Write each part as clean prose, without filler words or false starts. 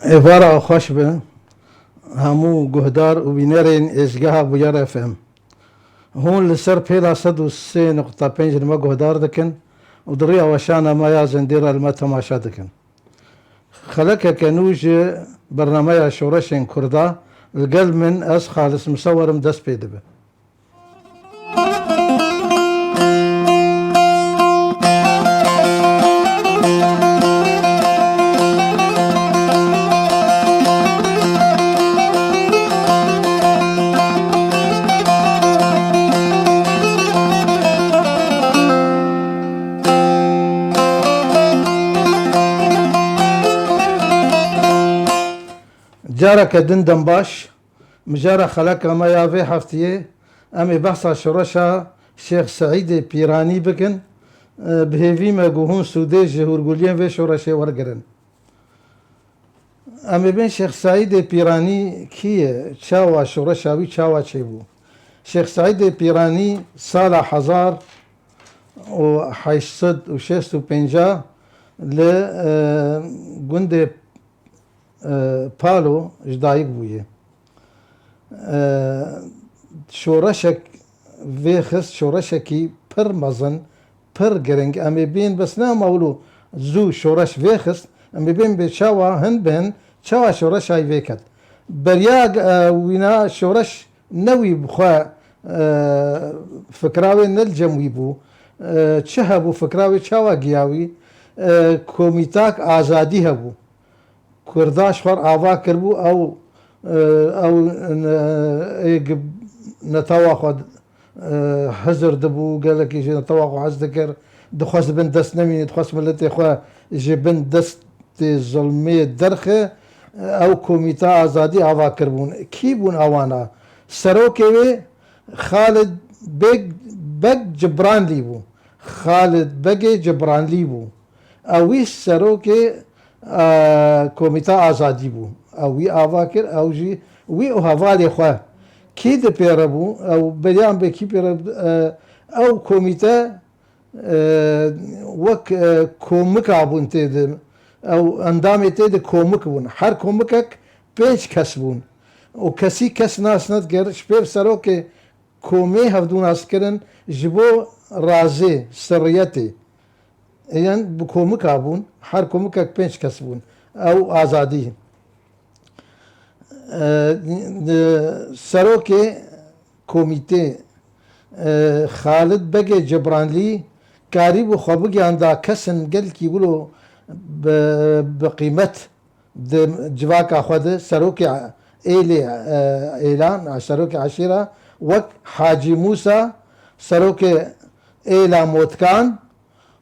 عبارة خوش به همو گهدار و بینرین ازگاه بویار افهم هون لسر پیلا 103.5 ما گهدار دکن و دریا وشانا ما یا زندیر الما تماشا دکن خلقه کنوج برنامه شورشن کردا القل من از خالص مصورم دست پیده به جارك دندن باش مجارة خلق ما يافي حفتيه امي بحثا شرشا شيخ سعيد بيراني بكن بهيفي ما قوهون سودي جهور قولين في شرشا ورقرن امي بين شيخ سعيد بيراني كي تشاوى شرشاوي تشاوى تشيبو شيخ سعيد بيراني سالة حزار وحيشصد وشيستو بنجا لقند پالو جدایک بویه شورشک ویخست شورشکی پر مزن پر گرنگ امی بین بس نه مولو زو شورش ویخست امی بین به چاوا هن بین چاوا شورش های ویکد بریاگ وینا شورش نوی بخوا فکراوی نل جمعی بو چه هبو فکراوی چاوا گیاوی کومیتاک آزادی هبو كرداش خور آوا كربو او نتوا خد حزر دبو قال لك يجي نتوا عز ذكر دخوس بن دست نمي دخوس ملتي خو يجي بن دست ظلمي درخه او كوميتا ازادي آوا كربون كيبون اوانا سروكي خالد بق جبران ليبو خالد بقي جبران ليبو اويش سروكي کومیتا آزادی بو او وی آوا کر او جی وی او حوالی خواه کی ده پیره بو او بریان به کی پیره او کومیتا وک کومک آبون تیده او اندام تیده کومک بون هر کومکک 5 کس بون او کسی کس ناس ند گر شپیر سرو که کومی هفدون از کرن جبو رازه سریتی يعني بكومك أبون هر كومك بينش كسبون أو آزادي سروكي كوميتي خالد بقي جبرانلي قريب وخبقي عند كسن قال كي يقولوا بقيمة جواك أخذ سروكي إيلي إعلان سروكي عشيرة وك حاجي موسى سروكي إيلا موتكان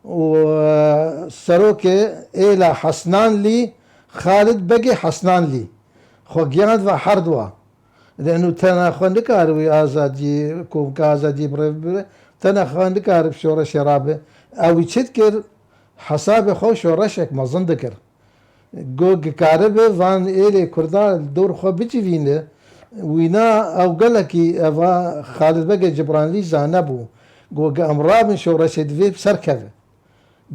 وسروكي إلى حسنان لي خالد بقي حسنان لي خو جياند و حردوا لأنه تنا خوان دكاروي آزادي كوم كازادي بريب تنا خوان دكار بشورة شرابة أو يتذكر حساب خو شورشك مظن ذكر جو كاربة وان إلى كردا الدور خو بيجي فينا وينا أو قالكي أفا خالد بقي جبران لي زانبو جو أمراب من شورش دفي بسر كذا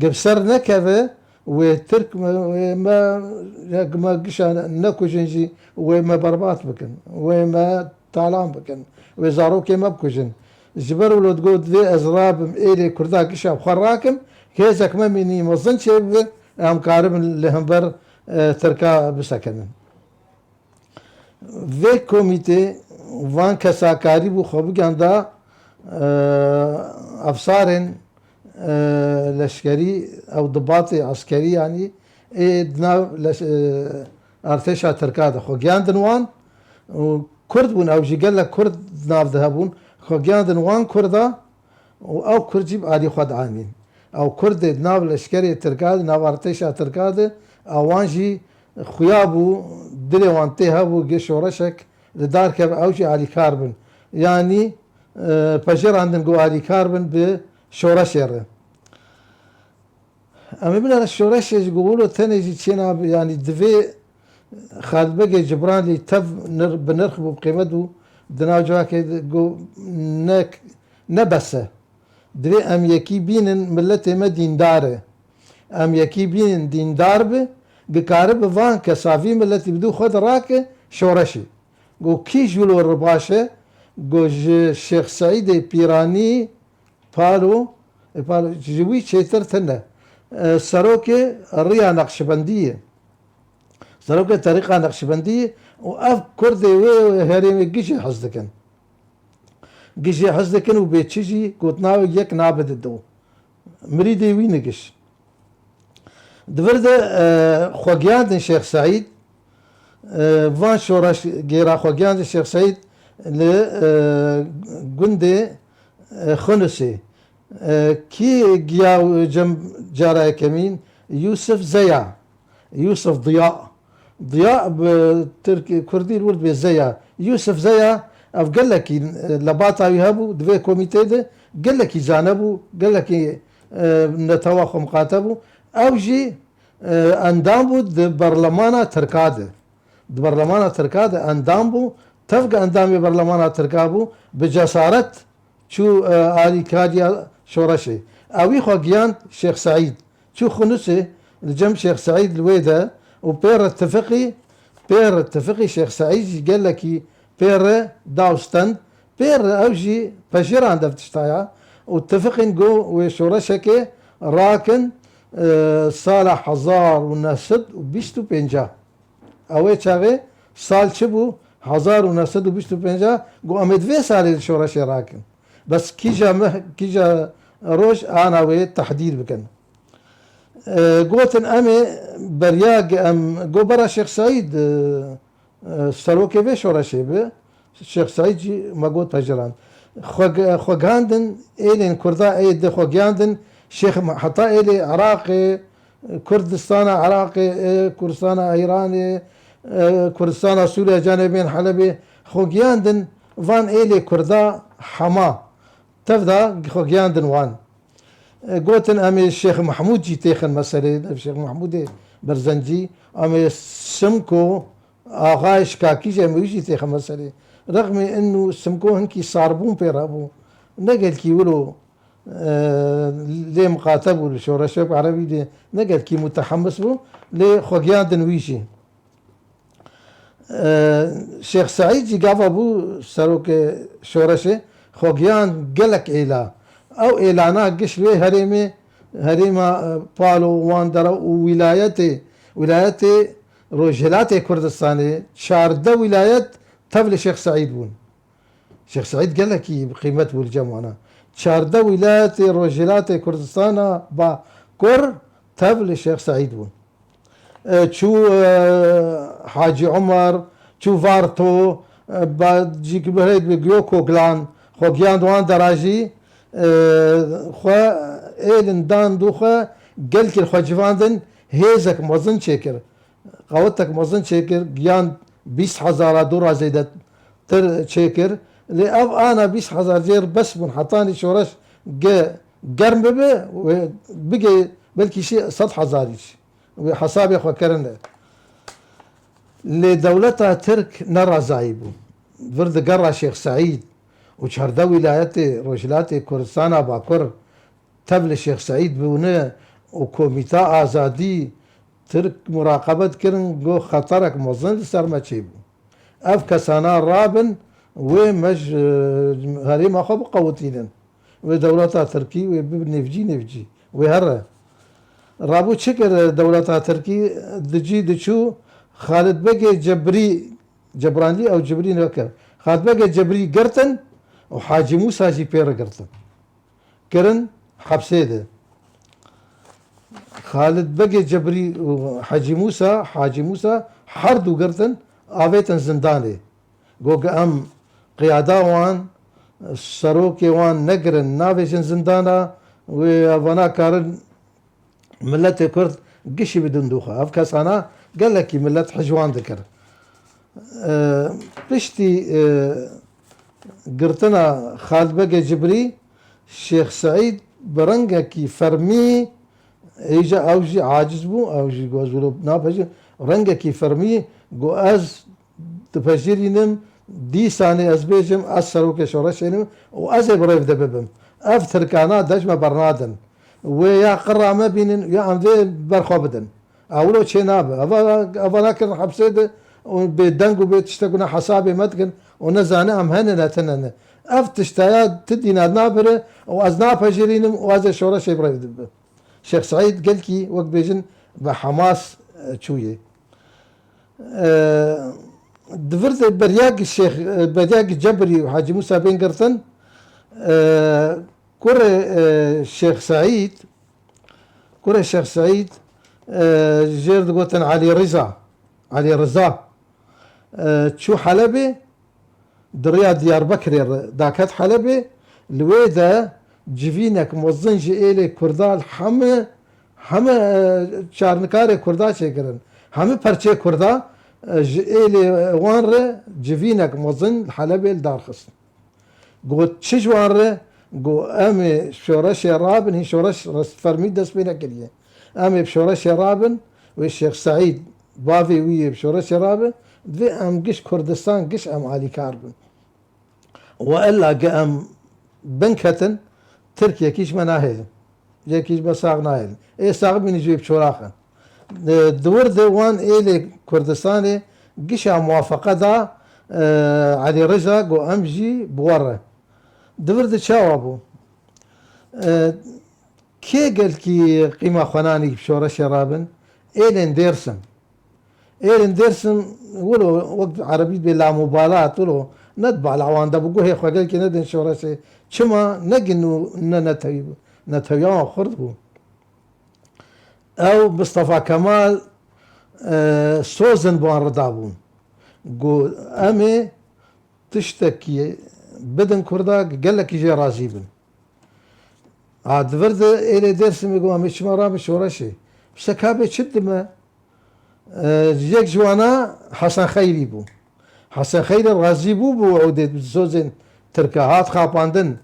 قبسر نكذا وترك ما قش نكو جنجي وما برباط بكن وما طالان بكن وزاروكي ما بكوجن جبر ولو تقول ذي أزراب إلي كردا قشا بخراكم كيزك ما مني مظن شيء أم قارب لهمبر تركا بسكن ذي كوميتي وان كساكاري بو خبق عندها أفسارن لشكري أو ضباطي عسكري يعني دنا ارتشا تركاده خو جان دنوان وكرد بون او جي قال لك كرد ناف ذهبون خو جان دنوان كردا او كرجيب عادي خد عامين او كرد ناف لشكري تركاده ناف ارتشا تركاده اوانجي خيابو دلي وانتي هابو جشورشك لدار كب اوجي علي كاربن يعني بجر عندن قو علي كاربن بشورشير اما من الشورش يقولوا تنجي تشينا يعني دفي خالد بقي جبران لي تف بنرخبوا بقيمته دنا جواك جو نبسه دفي ام يكي بين ملته ما دين داره ام يكي بين دين دار به بكارب فان كسافيم التي بدو خد راك شورشي قو كي جولو الرباشة قو الشيخ سعيد بيراني بالو جوي شيتر تنه سروكي الريا نقشبندية سروكي طريقة نقشبندية وأف كردي وهريمي قيشي حزدكن قيشي حزدكن وبيتشيجي قوتناو يك نابد الدو مريدي وينقش دفرد خوغيان الشيخ سعيد فان شورش جيرا خوغيان الشيخ سعيد لجندي خنسي كي جياو جم جارا كمين يوسف زيا يوسف ضياء بتركي كردي الولد بزيا يوسف زيا اف قال لك لباطا يهبو دفي كوميتي ده قال لك يزانبو قال لك نتواخم قاتبو او جي اندامبو د برلمانا تركاده اندامبو تفقى اندامي برلمانا تركابو بجسارت شو آلي كاديا شورشي اوي خوغيان شيخ سعيد شو خنسي الجم شيخ سعيد الويدا وبير اتفقي شيخ سعيد قال لك بير داوستند بير اوجي بشيران دفتشتايا واتفقين جو وشورشكي راكن صالح هزار ونسد وبيشتو بينجا اوه چاوه سال چبو 1925 قو امد في سالي شورشي راكن بس كيجا روش انا وي تحديد بكن قوتن امي برياق ام قو برا شيخ سعيد سلوكي في شورشي بي الشيخ سعيد جي ما قوت بجران خوغاندن ايلين كردا ايد خوغاندن شيخ حتى الي عراقي كردستان عراقي كردستان ايراني كردستان سوريا جانبين حلبي خوغياندن فان الي كردا حما تفدا خوغياندن وان قوتن امي الشيخ محمود جي تيخن مسألة الشيخ محمود برزنجي امي سمكو اغايش كاكي جي ميجي تيخن مسألة رغم انه سمكو هنكي صاربون بيرابو نقل كي ولو لي مقاتبو لشورشب عربي دي نقل كي متحمس بو لي خوغياندن ويشي شيخ سعيد جي قاف ابو سروك شورشي خوغيان قلك إيلا او إيلانا قشوي هريما بالو واندرا ولايتي روجلاتي كردستاني شارده ولايات تبل شيخ سعيد بون شيخ سعيد قال لك بقيمته والجمعنا شارده ولايتي روجلاتي كردستان با كر تبل شيخ سعيد بون شو حاجي عمر شو فارتو بعد جيك بريد بجيوكو جلان خوغيان دوان دراجي خو ايلن دان دوخه قلك الخوجفاندن هيزك مزن شكر قوتك مزن شكر جيان 20,000 دورة زيدت تر شكر لأب انا 20,000 جير بس من حطاني شورش قرم ببه وبقي بلكي شيء 100,000 وحسابي اخو كرنا لدولتها ترك نرى زايبو فرد قرى شيخ سعيد وشهردا ولايتي روجلاتي كردستان باكر تبل الشيخ سعيد بونه وكوميتا ازادي ترك مراقبة كرن جو خطرك مظن سرما تشيبو اف كسانا رابن ومج هريما خب قوتينن ودولتها تركي وبنفجي وهره رابو شكر دولتها تركي دجو خالد بقي جبرانلي او جبري نوكر خالد بقي جبري قرتن وحاجي موسى جي بيرا قرتن كرن حبسيده خالد بقي جبري وحاجي موسى حردو قرتن آفيتن زنداني قوق ام قيادا وان سروكي وان نقرن نافيشن زندانا وافانا كارن ملت كرد قشي بدون دوخة افكاس انا قال لك ملت حجوان ذكر بشتي قرتنا خالد بقى جبري الشيخ سعيد برنجا كي فرمي ايجا اوجي عاجز بو اوجي قوزولو نابجي رنجا كي فرمي قو از تفجيرينم دي ساني از بيجم از سروكي شورشينم و از بريف دببم افتر كانا دجمة برنادن ويا قرا ما بين يا عمدي برخو بدن اولو چه نابه اولا کن حبسه ده بدنگ و به تشتگونه حسابی مدکن و نزانه ام هنه نتننه اف تشتایا تدينا نابره و از ناپجرینم و از شورش ابراهيم دبه شيخ سعيد قال كي وقت بيجن بحماس شويه دفرت برياق الشيخ برياق الجبري وحاجي موسى بن قرطن كره الشيخ سعيد كره الشيخ سعيد جيرد قوتن علي رضا شو حلبي دريا ديار بكر داكات حلبي لويدا جفينك موزنج إلي كردال همه چارنکار کردا چه کرن همه پرچه کردا إلي وان ره جفينك موزن حلبي دار خصن قو تشج وان ره قو امي شورش رابن هي شورش فرمي دس بينا كريه امي بشورش رابن والشيخ سعيد بافي ويه بشورش رابن دي ام قش كردستان قش ام علي كاربن والا قام بنكتن تركيا كيش مناهل جا كيش بساق ناهل اي ساق بني جويب شوراخن دور وان إلي كردستاني قش موافقة دا علي رضا قو امجي بوره دور شاوابو كي قال كي قيمة خناني بشورش رابن إيلين ديرسم ولو وقت عربي بلا مبالاة ولو ندبع العوان ده بقول هي خجل كي ندن شورشي شما نجنو نتويا خردو او مصطفى كمال سوزن بوان ردابون قو امي تشتكي بدن كردا قال لك يجي رازيبن عاد فرد إلى درسم يقول امي شما رامي شورشي بسكابي شد ما جيك جوانا حسن خيري بو حسن خيري الغازي بو عودت بزوزن تركاهات خاباندن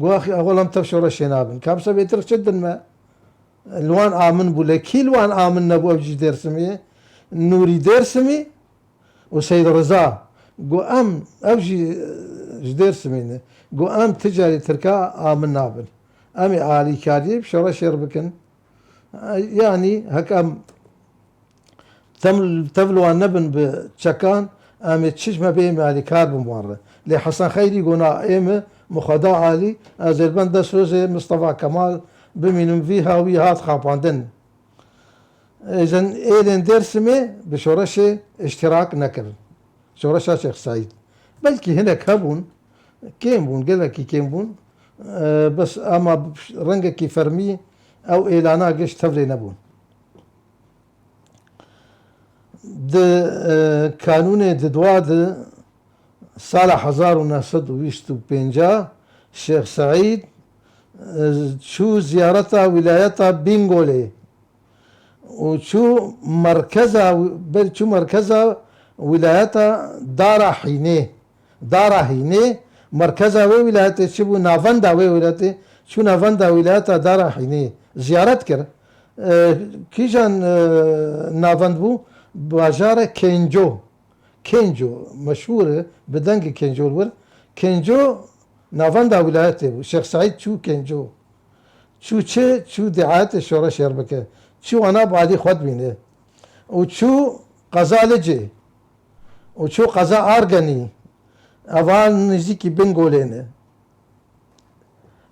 قو اخي اغلم تفشور الشنابن كابسا بيتر شدن ما الوان امن بو لكي الوان امن نبو ابجي درسمي نوري درسمي وسيد رضا قو ام ابجي درسمي قو ام تجاري تركا امن نابن امي آلي كاريب شورا شربكن يعني هك ام تفلو النبن بشكان امي تشش ما بين علي كارب مره لحسن خيري قلنا ايمه مخدا عالي ازربان دسوزي مصطفى كمال بمنهم فيها ويهات خاباندن اذن ايلين درسمي بشورش اشتراك نكر شورش شيخ سعيد بلكي هنا كابون كيمبون قال لك كيمبون بس اما رنجك فرمي او اعلانا قش تفلي نبون د قانون ددواد سال 1925 شيخ سعيد شو زيارته ولايته بنغولي وشو مركزها ولايته دارا حيني مركزها ولايته شبو نافندا ولايته شو نافندا ولايته دارا حيني زيارت كر كيجان نافند بو باجار كينجو مشهورة بدنج كينجو الور كينجو نافندا ولايته شيخ سعيد شو كينجو شو دعاية الشورى شربكة شو أنا بعدي خد بينه وشو قزالجي وشو قزا أرغني أفان نزيكي بنغولينه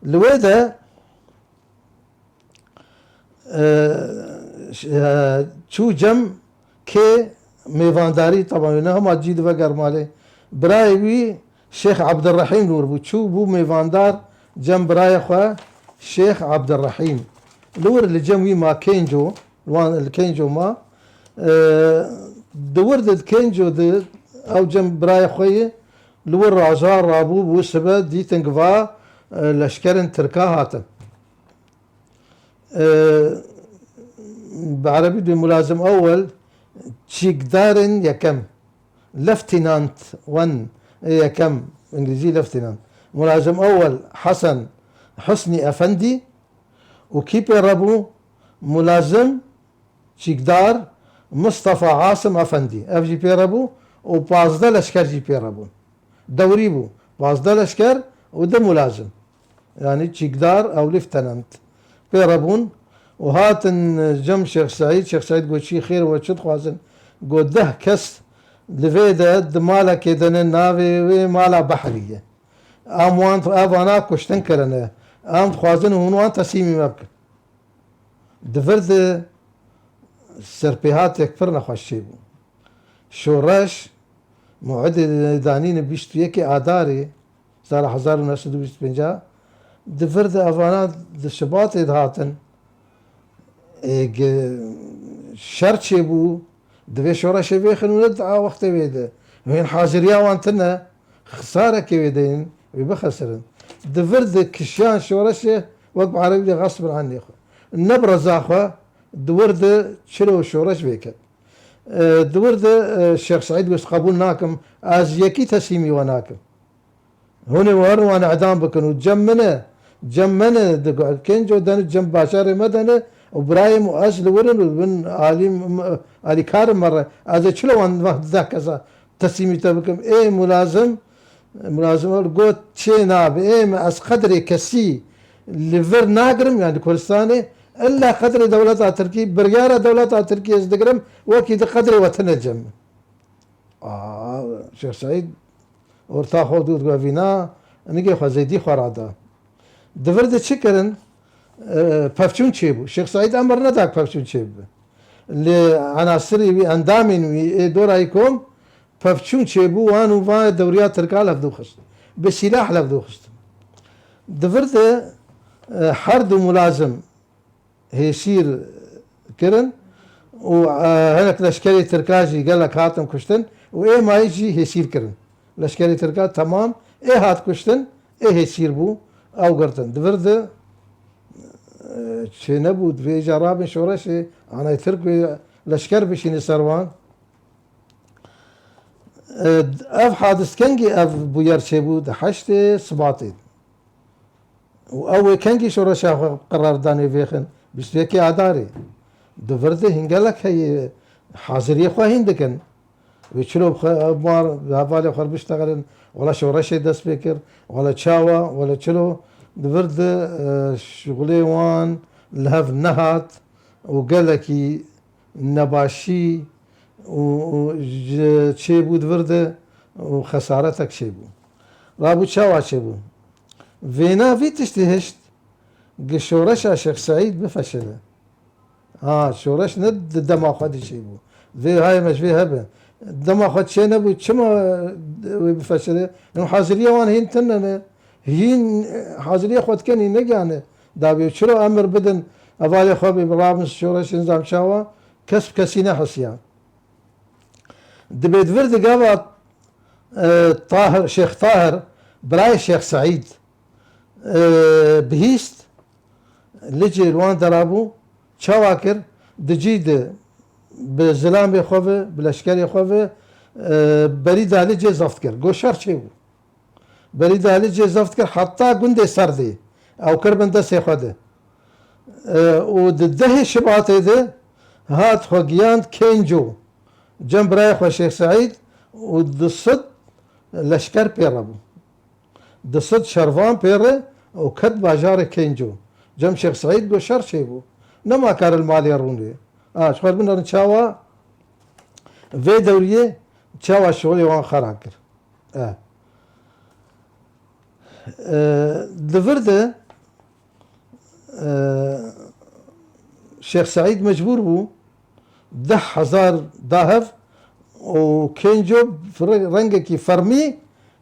لويدا شو جم كي ميفانداري طبعا هم جيد وقر مالي برايوي شيخ عبد الرحيم نور شو بو ميفاندار جم براي خوا شيخ عبد الرحيم لور اللي جموي ما كينجو الوان الكينجو ما دورد الكينجو او جم براي خوي لور رازار رابو وسبا دي تنقفا لشكرن تركا هاتن بعربي دي ملازم اول تشيكدارن يكم لفتنانت ون يكم انجليزي لفتنانت ملازم اول حسني افندي وكيبي ربو ملازم تشيكدار مصطفى عاصم افندي اف جي بي ربو وبازدا لشكر جي بي ربو دوري بو بازدا لشكر وده ملازم يعني تشيكدار او لفتنانت بيربون وهاتن جم شيخ سعيد قول شي خير وشد خوازن قول ده كس لفيدا دمالا كيدن نافي ومالا بحرية اموان افانا كشتن كرنا ام خوازن هونوان تسيمي مبكر دفرد سربيهات يكفر نخوش شيبو شورش موعد دانين بيشت يكي آداري سال 1925 دفرد افانا دشبات هاتن شرط بو دفي شورا شبي خلو ندعى وقت بيده وين حاضريا وانتنا خسارة كبيدين ويبخسرن دفرد كشيان شورشة وقب عربي غصب عني اخو النبرة زاخوا دورد شلو شورش بيكت دورد الشيخ سعيد بس قبول ناكم از يكي تسيمي وناكم هوني ورن وانا اعدام بكن جمنا كنجو دان جنب باشار مدنه وابراهيم واجل ورن وبن علي كارم مره از شلو وان ذاك تسيمي تبكم ايه ملازم قلت شي ناب ايه از قدري كسي ليفر ناقرم يعني كردستاني الا قدري دولتها تركي برياره دولتها تركي ازدقرم وكي قدري وتنجم شيخ سعيد ورتاخو دود فينا نيجي خو زيدي خرادا دفرد شكرن بافشون تشيبو شيخ سعيد امر نداك بافشون تشيب لعناصري اندامين دورايكم بافشون تشيبو وانو فا دوريات تركال لفدو خست بسلاح لفدو خست دفرد حرد ملازم هيصير كرن وهناك لشكري تركاجي قال لك هاتم كشتن وايه ما يجي هيصير كرن لشكري تركات تمام ايه هات كشتن ايه هيصير بو او قرتن دفرد شي نبود في جراب شورشي انا ترك لشكر بشيني سروان اف حادث كنجي اف بوير شيبود حشت سباطين واول كنجي شورشا قرار داني فيخن بشتكي عداري دفرد هنقلك هي حاضرية خو هندكن ويشلو بمار هفالي خر بيشتغلن ولا شورشي دس بكر ولا تشاوا ولا تشلو دفرد شغلي وان لهف نهات وقالكي نباشي وشيبو دفرد وخسارتك شيبو رابو تشاوا شيبو فينا في تشتهشت شورش شيخ سعيد بفشله شورش ند دما خد شيبو في هاي مش في هبه دما خد شي نبو شما بفشله انه حاضريه وان هين تنن هين حاضريه خد كني نجانه دابي شرو امر بدن افالي خبي برامس شورش نظام شاوا كسب كسينه حسيان دبيت فرد قبط طاهر شيخ طاهر براي شيخ سعيد بهيست لجي الوان درابو شواكر دجيد بزلام يخوفه بالاشكال يخوفه بريد علي جي زفتكر قوشار شيو بريد علي جي زفتكر حتى قندي سردي او كربن دس يخوده ودده شبعته ده هات خوغيان كينجو جنب رايح وشيخ سعيد ودصد لشكر بيربو دصد شرفان بيره وكد باجار كينجو جم شيخ سعيد قوشار شيبو نما كار المال يروني شغل من نشاوا في دوريه تشاوا شغلي وان خراكر دفرده شيخ سعيد مجبور بو 10,000 ذهب وكينجو رنجكي فرمي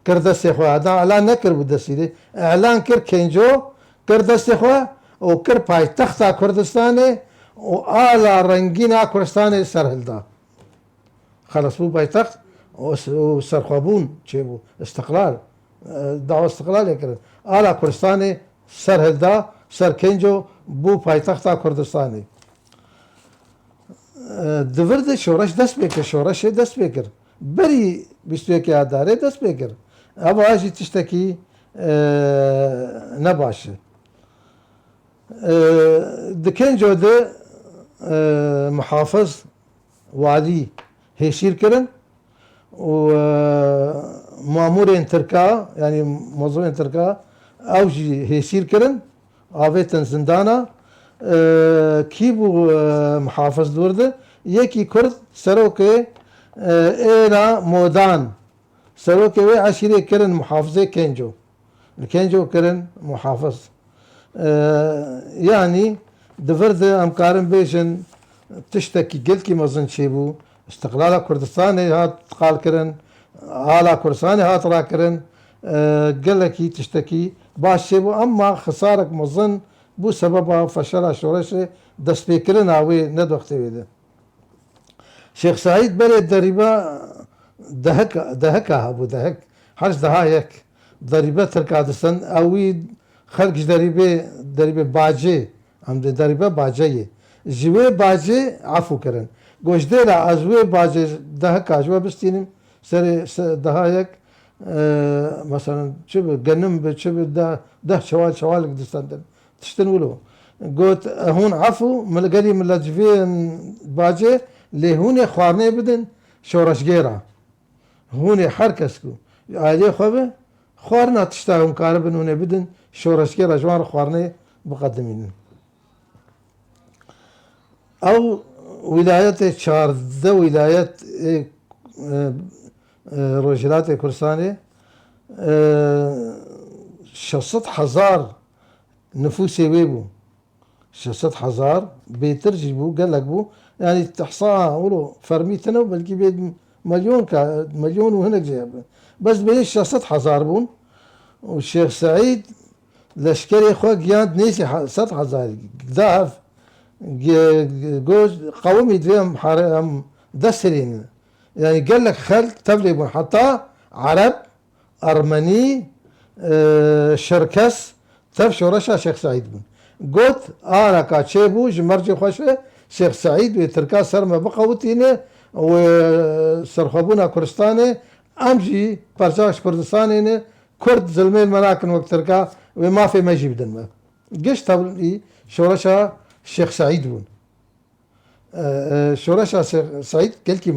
كردستي خوا هذا اعلان نكر بدسيدي اعلان كر كينجو كردستي خوا وكر باي تختا كردستاني وآلا رنجينا كردستاني سرهلدا خلص بو باي تخت وسرخوابون تشيبو استقلال دعوة استقلال يكرن آلا كردستاني سرهلدا سر كينجو بو باي تختا كردستاني دفرد شورش دست بكر شورش دست بكر بري بيستويكي عداري دست بكر ابو اجي تشتكي نباشه دكينجو ده محافظ والي هيشير كرن ومامورين تركا يعني موظفين تركا اوجي هيشير كرن آويتن زندانا کی بو محافظ دورده یکی کرد سروک ایرا مودان سروک و عشیره کرن محافظه کنجو الكنجو كرن محافظ يعني دفرد امكارن بيشن تشتكي قلت كي مظن شيبو استقلال كردستان هات قال كرن على كردستان هات را كرن قال لك تشتكي باش شيبو اما خسارك مظن بو سببها فشل شورش دست بكرن اوي ند وقت ويده شيخ سعيد بلد دريبه دهك ابو دهك حرج دهايك ضريبه تركادستان اوي خلق ضريبه باجي هم ضريبه باجي جوي باجي عفو كرن گوش ديلا ازوي باجي دهك اجوا بستينم سر دهايك مثلا شو جنم شو ده شوال قدستان تشتنولو قلت هون عفو ملقلي من لجفين باجي لي هون خوارني بدن شورش جيرا هون حركسكو عليه خوبه خوارنا تشتاهم كاربن هون بدن شورش جيرا جوان خوارني مقدمين او ولايات شارده ولايات روجلات كردستاني 600,000 نفوس ويبو 600,000 بيترجبوا قال لك بو يعني تحصاها ولو فرميتنا بلكي بيد مليون وهناك جاب بس بيش 600,000 بون والشيخ سعيد لشكري خو جياد نيسي 600,000 ضعف جوز قومي ديهم حرام دسرين يعني قال لك خل تبلي حتى عرب ارمني شركس تفشو رشا شيخ سعيد بن قلت انا كاتشيبو جمرجي خوشه شيخ سعيد وتركا سرما بقوتينه وسرخبونا كردستاني امجي برجاش كردستاني كرد زلمي المراكن وقت تركا وما في ما يجيب دنما قش تبلي شورشا شيخ سعيد بن شورشا شيخ سعيد كلكي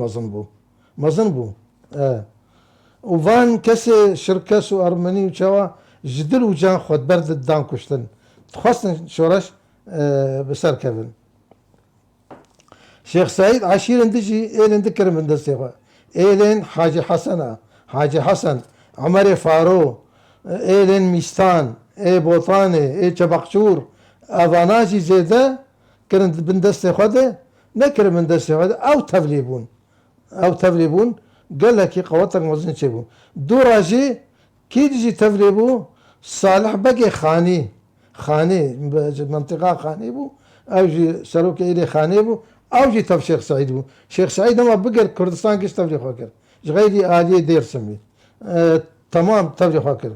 مظن بو وفان كسي شركس وارمني وشوا جدل وجان خود برد الدان كشتن تخصن شورش بسر كفن شيخ سعيد عشير اندجي ايلن ذكر من دستيغا ايلن حاجي حسن عمر فارو ايلن ميستان اي بوطاني اي چبقشور افاناجي زيده كرن من دستيغا ده نكر من دستيغا او تفليبون قال لك قواتك مزن شبو دوراجي كي تجي تفليبو صالح بقي خاني منطقة خاني بو او جي سروك الي خاني بو او جي تف شيخ سعيد بو شيخ سعيد ما بقر كردستان كيش تفلي خوكر غيري آلية دير سمي تمام تفلي خوكر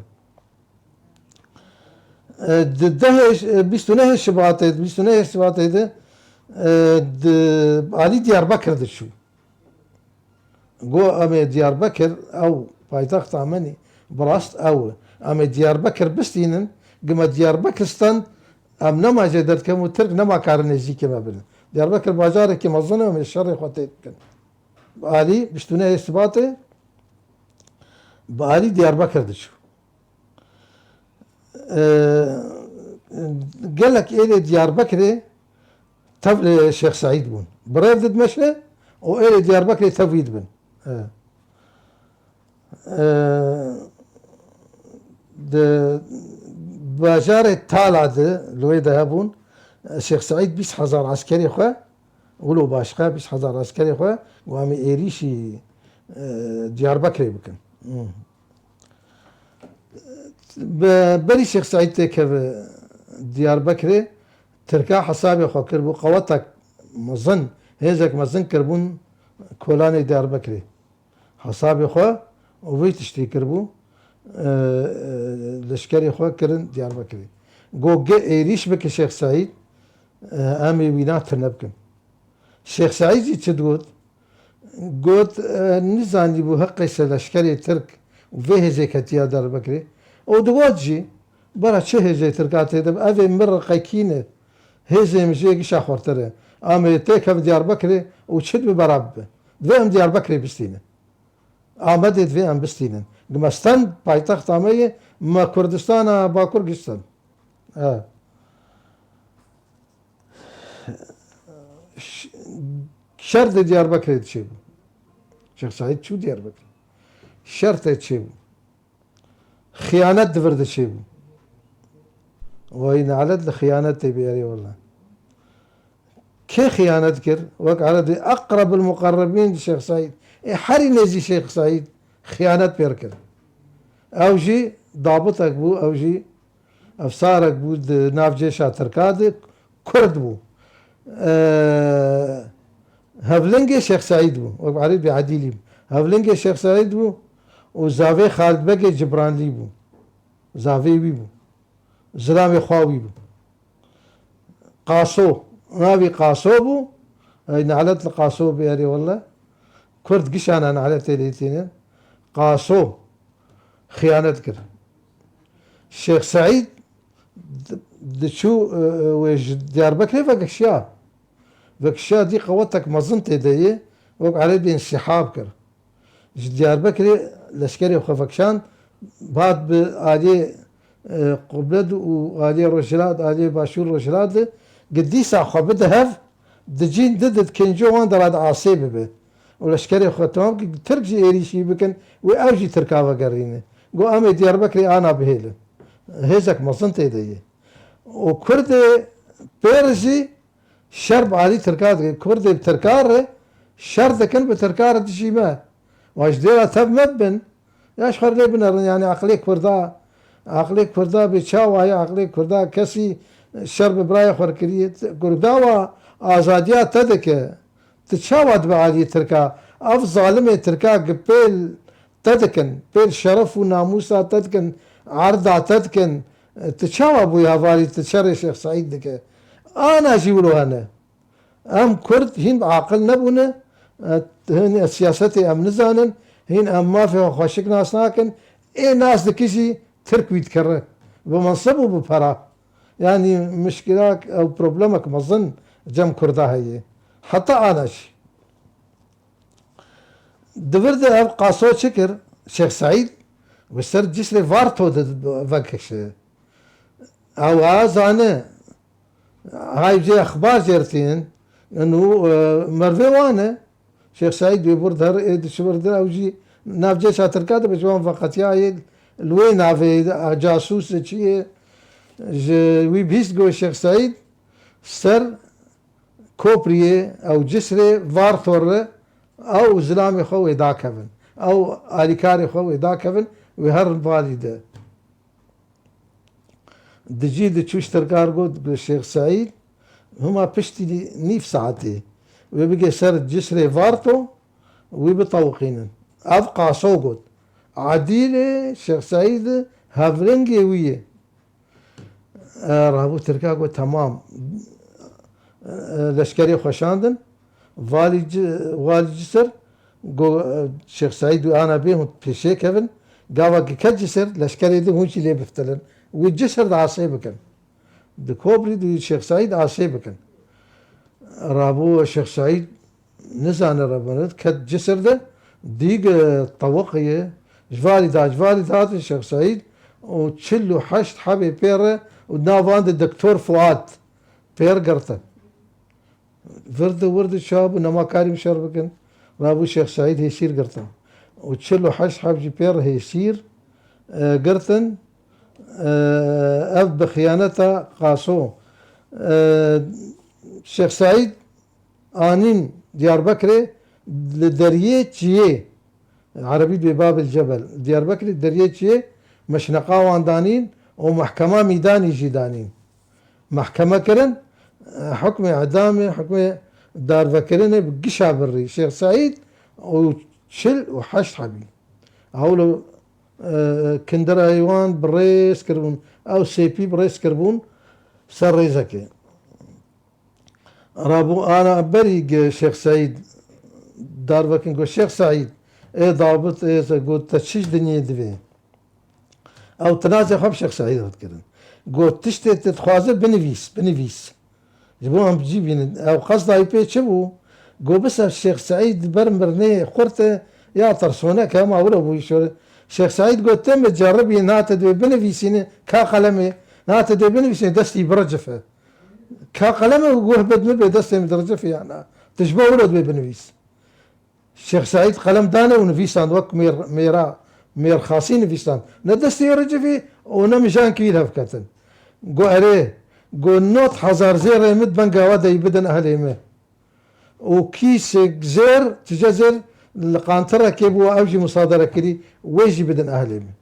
دهش بيستونه شباطي ده آلي ديار بكر دشو جو امي ديار بكر او بايتخت عمني براست او امي ديار بكر بستينن قما ديار بكرستان ام نما جدرت كم ترك نما كارنيزي كما بن ديار بكر بازار كما ظن من الشر خوتي بالي بشتونه اثباتي بالي ديار بكر دشو قال لك ايه ديار بكر تبل شيخ سعيد بون بريف دمشق وايه ديار بكر تفيد بن باجار تالا لوي ذهبون الشيخ سعيد 20,000 عسكري خو ولو باشخه 20,000 عسكري خو وامي ايريشي ديار بكر بكن بري شيخ سعيد تكف ديار بكر تركا حسابي خو كربو قوتك مظن هيزك مظن كربون كولاني ديار بكري حسابي خو وفي تشتي كربو لشكري خو كرن ديار بكري جو ايريش بك الشيخ سعيد امي وينات نبكن الشيخ سعيد يتشدود قلت نزاني بو هقيس لشكري ترك وفيه زي كتيا ديار بكري ودواجي برا چه زي تركاتي دب افي مر قيكينه هزي مجي شاخور ترى امي تكف ديار بكري وتشد براب دوام ديار بكري بستينه آمدید وی ام بستینن گمستان پایتخت آمیه ما کردستان با کرگستان شرط دياربكر تشيبو شيخ سعيد شو دياربكر شرط تشيبو خيانة دفرد تشيبو وين علد لخيانة تبياري والله كي خيانة كر وك على أقرب المقربين للشيخ سعيد حري نزي شيخ سعيد خيانة بيركر أو جي ضابطك بو أو جي أفسارك بو ناف جيشا تركاد كرد بو هفلنجي شيخ سعيد بو وك علي بعديلي هفلنجي شيخ سعيد بو وزافي خالد بقي جبران لي بو زافي بي بو زلامي خواوي بو قاسو نابي قاسو بو نعلت القاسو بياري والله كرد قشان انا على تيليتين قاسو خيانة كر الشيخ سعيد شو ويج ديار بكري فكشيا دي قوتك مظنت دي وقع عليه بانسحاب كر ديار بكري لشكري وخفكشان بعد بآلي قبلد وآلي رجلات آلي باشور رجلات قديسة خبد هف دجين ددت كنجو وان دراد عاصيب به ولشكري ختام ترجي إيريشي بكن وأوجي تركاوة قرينه قو أمي ديار بكري أنا بهيله هزك مصنت يديه وكرد بيرجي شرب علي تركات كرد بتركار شرد كن بتركار تشي ما واش ديرها تب مبن ياش خر لي بنر يعني عقلي كردا بتشاوا هي عقلي كردا كسي الشرب براي خور كريت كرداوا آزاديات تدك تتشاود بعالي تركا أف ظالمة تركا قبل تدكن بيل شرف وناموسا تدكن عرضا تدكن تتشاوى بويا فالي تتشري شيخ سعيد دك أنا جيولو أنا أم كرد هين عاقل نبونا هين سياستي أم نزانن هين أم ما في خوشك ناس ناكن إيه ناس دكيشي ترك بيتكرر بمنصب وبفرا يعني مشكلة أو بروبلمك مظن جم كردا هي حتى أناش دفرد أب قاسو شكر شيخ سعيد وسر جسري فارتو فكش أو أنا هاي جي أخبار جرتين إنه مرفي وانا شيخ سعيد بيبرد هر شبرد أو جي ناف جيش هتركاد بجوان فقط يا الوين في جاسوس شيء وي بيست جو الشيخ سعيد سر كوبريه او جسري فارثور او زلامي خوي داكفن او اليكاري خوي داكفن وهر الفالده دجي تشوش تركارغو بالشيخ سعيد هما بشتي نيف ساعتي ويبقى سر جسري فارتو ويبطوقين ابقى صوغد عديله الشيخ سعيد هافرنجي ويه رابو تركاغو تمام لشكري خوشاندن والي جسر جو شيخ سعيد وانا بيهم بيشي كفن قاوا كجسر لشكري دي هونشي لي بفتلن والجسر ده عصيبكن دكوبري دي الشيخ سعيد عصيبكن رابو الشيخ سعيد نزان ربنا كد جسر ده ديق طوقية جفالي دا الشيخ سعيد وتشلو حشت حبي بيره ونافاند الدكتور فؤاد بير قرطه ورد الشاب ونما كارم شربكن رابو الشيخ سعيد هيسير قرطه وتشلو حشت حبي بير هيسير قرطن أب بخيانته قاسو الشيخ سعيد آنين ديار بكري لدريه تشيه عربي بباب الجبل ديار بكري دريه تشيه مشنقا واندانين ومحكمة ميداني جيدانين محكمة كرن حكم إعدامي حكم دار فكرني بقشع بري شيخ سعيد وشل وحشت حبي هولو كندر ايوان بريس كربون او سي بي بريس كربون سر ريزكي رابو انا بريق شيخ سعيد دار فكن قول شيخ سعيد ايه ضابط ايه قول تشيش دنيا دبي او تنازع خب شيخ سعيد هتكرن قول تشتي تتخوازه بنفيس جبوهم بجيبين او قصد اي بي تشبو قول بس الشيخ سعيد برمرني خورته يا ترسونه كما ولا ابو يشور شيخ سعيد قول تم تجربي ناتد بنفيسين كا قلمي ناتد بنفيسين دستي برجفه كقلم وجوه بدمر بدست درجة في أنا تشبه ولد بنفيس الشيخ سعيد قلم دانا ونفيسان وك مير خاصين نفيسان ندست يرجع فيه ونمشان كيلها فكتن جو عليه جو نوت حزار زير مد بنقا ودا يبدن أهل يمه وكيس جزير تجزر القانترة كيبو أوجي مصادرة كري ويجي بدن أهل يمه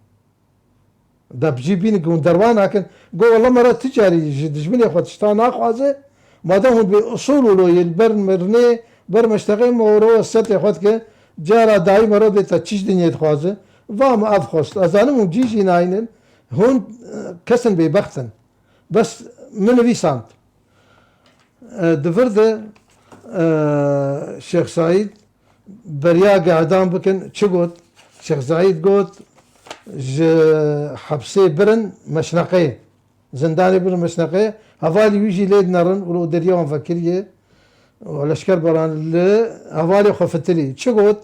ده بجيبين يقول دروان لكن قول والله مرة تجاري دجمني أخوات اشتان أخوازه ما دام بأصوله له يلبر مرني بر مشتغل مورو الست أخوات كه جارا داي مرة ده تشيش دنيا تخوازه وام أفخست أزانم جيجي ناينن هون كسن ببختن بس من في سانت دفرده شيخ سعيد بريا قاعدان بكن شقوت شيخ سعيد قوت حبسي برن مشنقية زنداني برن مشنقية هفالي يجي ليد نرن ولو دريون فكرية والاشكال بران هفالي خفتلي شقوت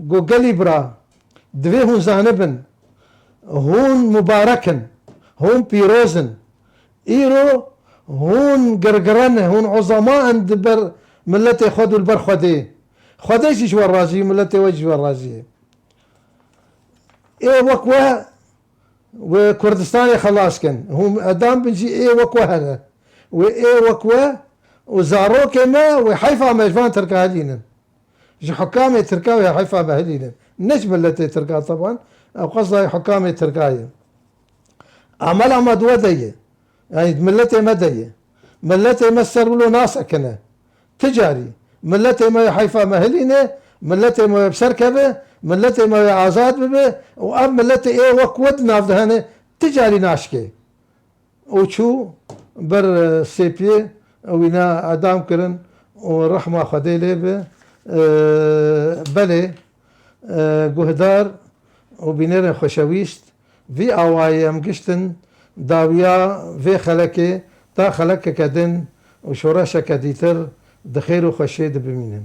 قو قلي برا دوي هون زانبن هون مباركن هون بيروزن ايرو هون قرقرن هون عظماء دبر ملتي خدوا البر خدي شو الرازي ملتي وجه الرازي ايه وكوه وكردستاني خلاص كان هم ادام بنجي ايه وكوه هذا وايه وكوه وزارو كما وحيفا مجفان تركا هلينا جي حكامي تركا ويا حيفا بهلينا نجم التي تركا طبعا او قصدها حكامي تركاية عملها مدودية يعني ملتي مدية ملتي مسروا له ناس كنا تجاري ملتي ما حيفا مهلينا ملتي ما بسركبه ملتي ما عزاد به وأم ملتي إيه وكودنا في هنا تجاري ناشكي وشو بر سيبي وينا أدام كرن ورحمة خديلي به بلي جهدار وبينيرن خوشويست في أواي مقشتن داويا في خلكي تا خلك كدن وشورشة كديتر دخير وخشيد بمينن